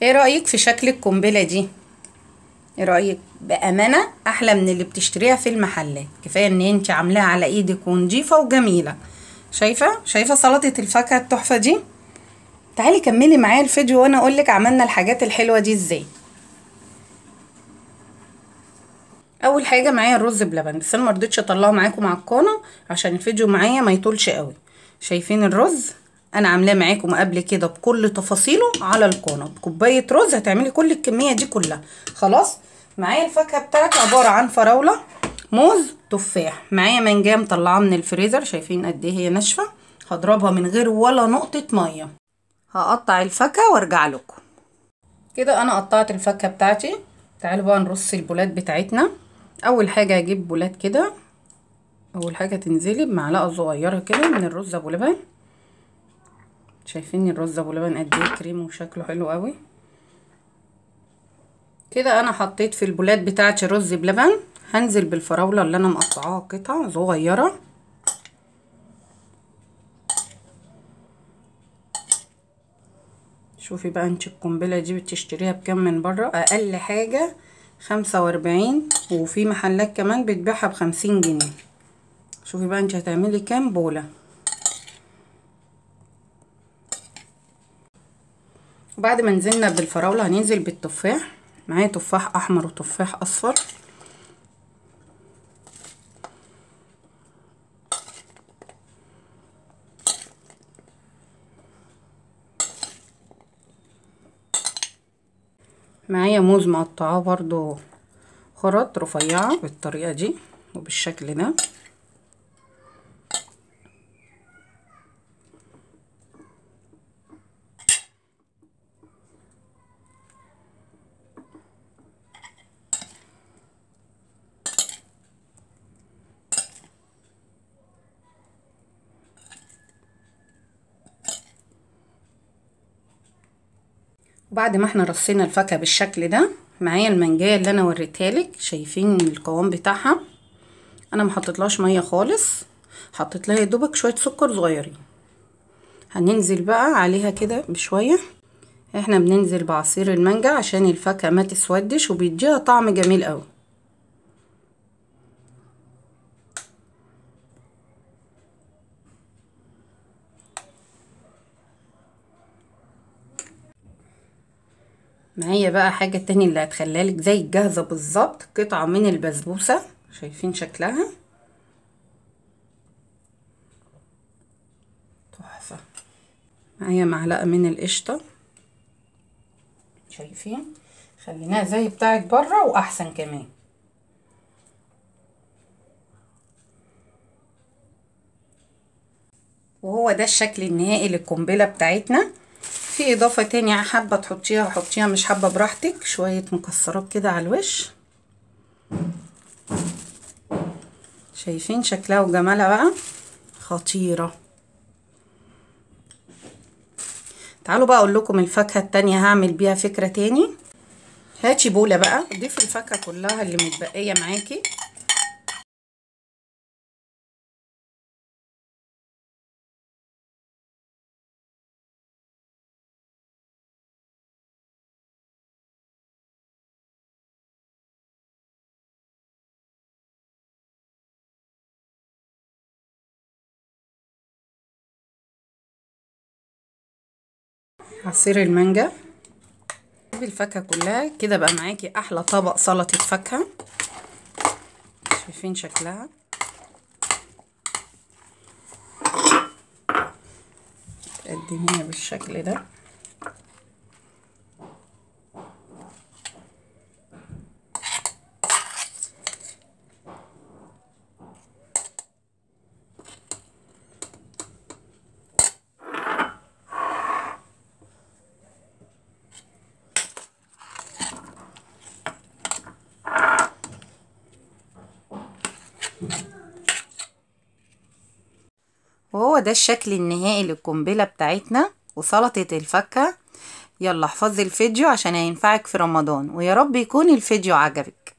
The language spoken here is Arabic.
ايه رأيك في شكل القنبلة دي؟ ايه رأيك؟ بأمانة احلى من اللي بتشتريها في المحلات. كفاية ان انت عاملاها على ايدك ونضيفة وجميلة. شايفة سلطة الفاكهة التحفة دي؟ تعالي كملي معايا الفيديو وانا اقولك عملنا الحاجات الحلوة دي ازاي. اول حاجة معايا الرز بلبن، بس انا مرضتش اطلعه معاكم على القناة عشان الفيديو معايا ما يطولش قوي. شايفين الرز؟ انا عاملاه معاكم قبل كده بكل تفاصيله على القناه. بكوبايه رز هتعملي كل الكميه دي كلها. خلاص. معايا الفاكهه بتاعتي عباره عن فراوله، موز، تفاح. معايا مانجا مطلعاه من الفريزر، شايفين قد ايه هي ناشفه. هضربها من غير ولا نقطه ميه. هقطع الفاكهه وارجع لكم. كده انا قطعت الفاكهه بتاعتي. تعالوا بقى نرص البولات بتاعتنا. اول حاجه هجيب بولات كده. اول حاجه تنزلي بمعلقه صغيره كده من الرز ابو لبن. شايفين الرز ابو لبن قد ايه كريم وشكله حلو قوي. كده انا حطيت في البولات بتاعتي رز بلبن. هنزل بالفراوله اللي انا مقطعاها قطع صغيره. شوفي بقى انت القنبله دي بتشتريها بكام من بره؟ اقل حاجه 45، وفي محلات كمان بتبيعها ب50 جنيه. شوفي بقى انت هتعملي كام بوله. وبعد ما نزلنا بالفراوله هننزل بالتفاح. معايا تفاح احمر وتفاح اصفر. معايا موز مقطعاه برضو خرط رفيعة بالطريقة دي وبالشكل ده. وبعد ما احنا رصينا الفاكهه بالشكل ده، معايا المانجايه اللي انا وريتها لك. شايفين القوام بتاعها؟ انا ما حطيتلهاش ميه خالص، حطيت لها يا دوبك شويه سكر صغيرين. هننزل بقى عليها كده بشويه. احنا بننزل بعصير المانجا عشان الفاكهه ما تسودش وبيديها طعم جميل قوي. معايا بقى حاجه تاني اللي هتخليها لك زي الجاهزه بالظبط، قطعه من البسبوسه. شايفين شكلها؟ تحفه. معايا معلقه من القشطه. شايفين؟ خليناها زي بتاعت بره واحسن كمان. وهو ده الشكل النهائي للقنبله بتاعتنا. في اضافه تانية حابه تحطيها حطيها، مش حابه براحتك. شويه مكسرات كده على الوش. شايفين شكلها وجمالها بقى؟ خطيره. تعالوا بقى اقول لكم الفاكهه التانية هعمل بيها فكره تاني. هاتي بوله بقى، ضيفي الفاكهه كلها اللي متبقيه معاكي. عصير المانجا. الفاكهه كلها كده بقى معاكي احلى طبق سلطه فاكهه. شايفين شكلها؟ تقدميها بالشكل ده. وهو ده الشكل النهائي للقنبله بتاعتنا وسلطه الفاكهه. يلا احفظي الفيديو عشان هينفعك في رمضان، ويا رب يكون الفيديو عجبك.